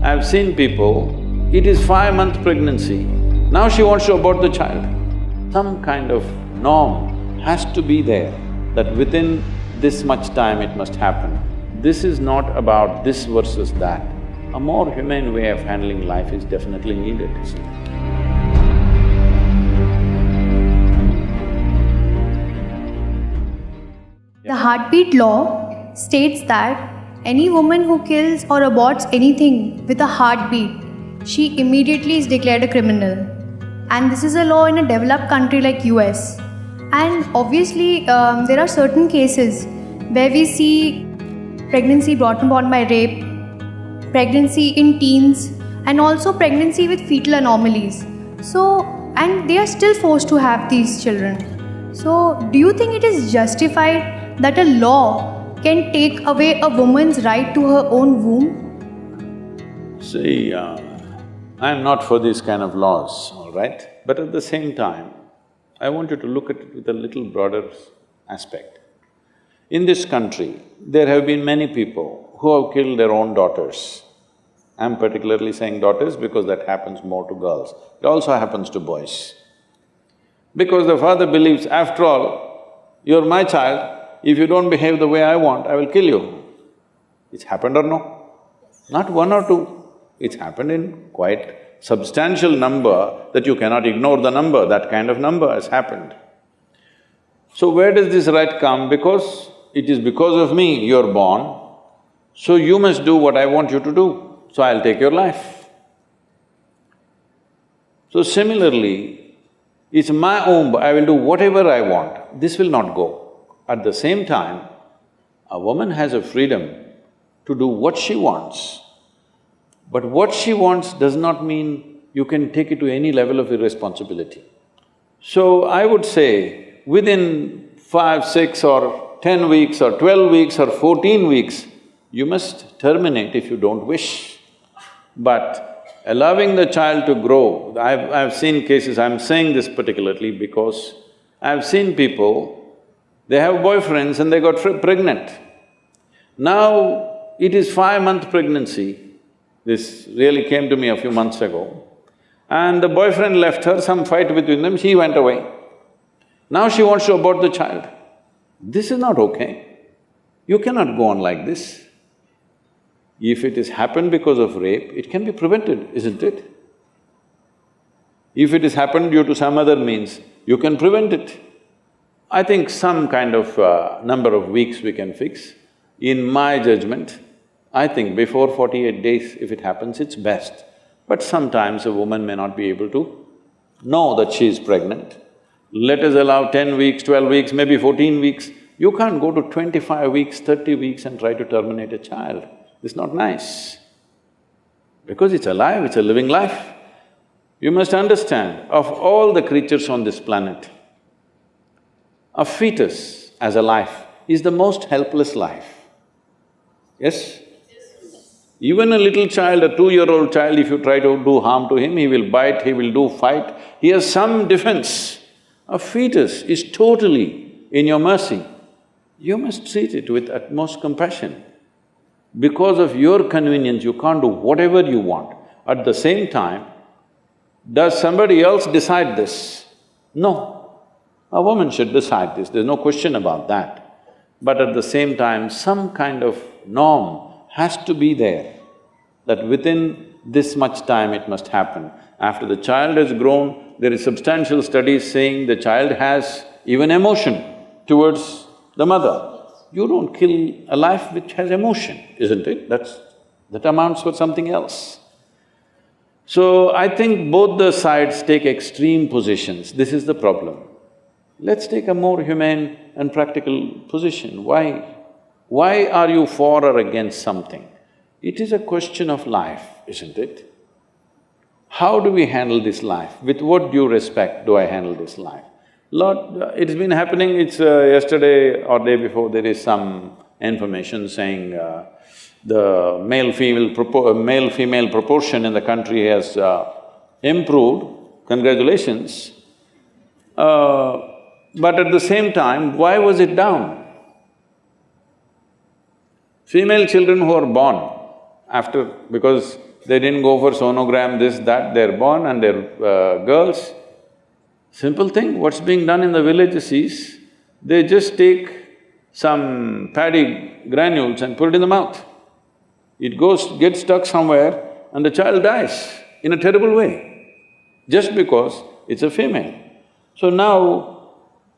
I've seen people, it is 5-month pregnancy, now she wants to abort the child. Some kind of norm has to be there that within this much time it must happen. This is not about this versus that. A more humane way of handling life is definitely needed, isn't it? The heartbeat law states that any woman who kills or aborts anything with a heartbeat, she immediately is declared a criminal. And this is a law in a developed country like US. And obviously, there are certain cases where we see pregnancy brought about by rape, pregnancy in teens, and also pregnancy with fetal anomalies. And they are still forced to have these children. So, do you think it is justified that a law can take away a woman's right to her own womb? See, I'm not for these kind of laws, all right? But at the same time, I want you to look at it with a little broader aspect. In this country, there have been many people who have killed their own daughters. I'm particularly saying daughters because that happens more to girls. It also happens to boys. Because the father believes, after all, you're my child, if you don't behave the way I want, I will kill you. It's happened or no? Not one or two, it's happened in quite substantial number that you cannot ignore the number, that kind of number has happened. So where does this right come? Because it is because of me you're born, so you must do what I want you to do, so I'll take your life. So similarly, it's my womb, I will do whatever I want, this will not go. At the same time, a woman has a freedom to do what she wants. But what she wants does not mean you can take it to any level of irresponsibility. So I would say, within 5, 6 or 10 weeks or 12 weeks or 14 weeks, you must terminate if you don't wish. But allowing the child to grow, I've seen cases, I'm saying this particularly because I've seen people, they have boyfriends and they got pregnant. Now, it is 5-month pregnancy, this really came to me a few months ago, and the boyfriend left her, some fight between them, she went away. Now she wants to abort the child. This is not okay. You cannot go on like this. If it has happened because of rape, it can be prevented, isn't it? If it has happened due to some other means, you can prevent it. I think some kind of number of weeks we can fix. In my judgment, I think before 48 days, if it happens, it's best. But sometimes a woman may not be able to know that she is pregnant. Let us allow 10 weeks, 12 weeks, maybe 14 weeks. You can't go to 25 weeks, 30 weeks and try to terminate a child. It's not nice. Because it's alive, it's a living life. You must understand, of all the creatures on this planet, a fetus as a life is the most helpless life. Yes? Even a little child, a 2-year-old child, if you try to do harm to him, he will bite, he will do fight, he has some defense. A fetus is totally in your mercy. You must treat it with utmost compassion. Because of your convenience, you can't do whatever you want. At the same time, does somebody else decide this? No. A woman should decide this, there's no question about that. But at the same time, some kind of norm has to be there, that within this much time it must happen. After the child has grown, there is substantial studies saying the child has even emotion towards the mother. You don't kill a life which has emotion, isn't it? That amounts for something else. So I think both the sides take extreme positions, this is the problem. Let's take a more humane and practical position. Why? Why are you for or against something? It is a question of life, isn't it? How do we handle this life? With what due respect do I handle this life? It's been happening, it's yesterday or day before, there is some information saying the male-female proportion in the country has improved, congratulations. But at the same time, why was it down? Female children who are born after… because they didn't go for sonogram, this, that, they're born and they're girls. Simple thing, what's being done in the villages is, they just take some paddy granules and put it in the mouth. It gets stuck somewhere and the child dies in a terrible way, just because it's a female. So now,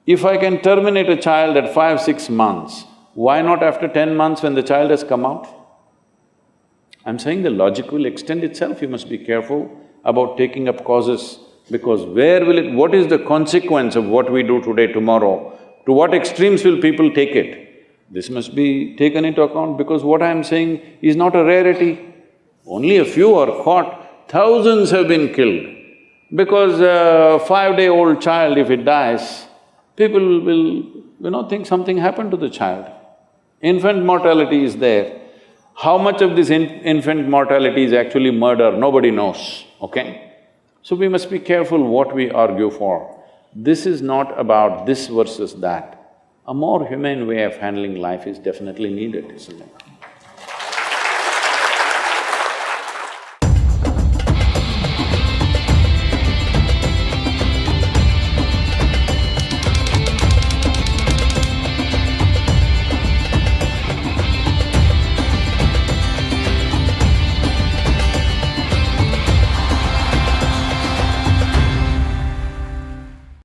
if I can terminate a child at 5, 6 months, why not after 10 months when the child has come out? I'm saying the logic will extend itself, you must be careful about taking up causes, because what is the consequence of what we do today, tomorrow? To what extremes will people take it? This must be taken into account, because what I'm saying is not a rarity. Only a few are caught, thousands have been killed. Because a 5-day-old child, if it dies, people will, think something happened to the child. Infant mortality is there. How much of this infant mortality is actually murder, nobody knows, okay? So we must be careful what we argue for. This is not about this versus that. A more humane way of handling life is definitely needed, isn't it?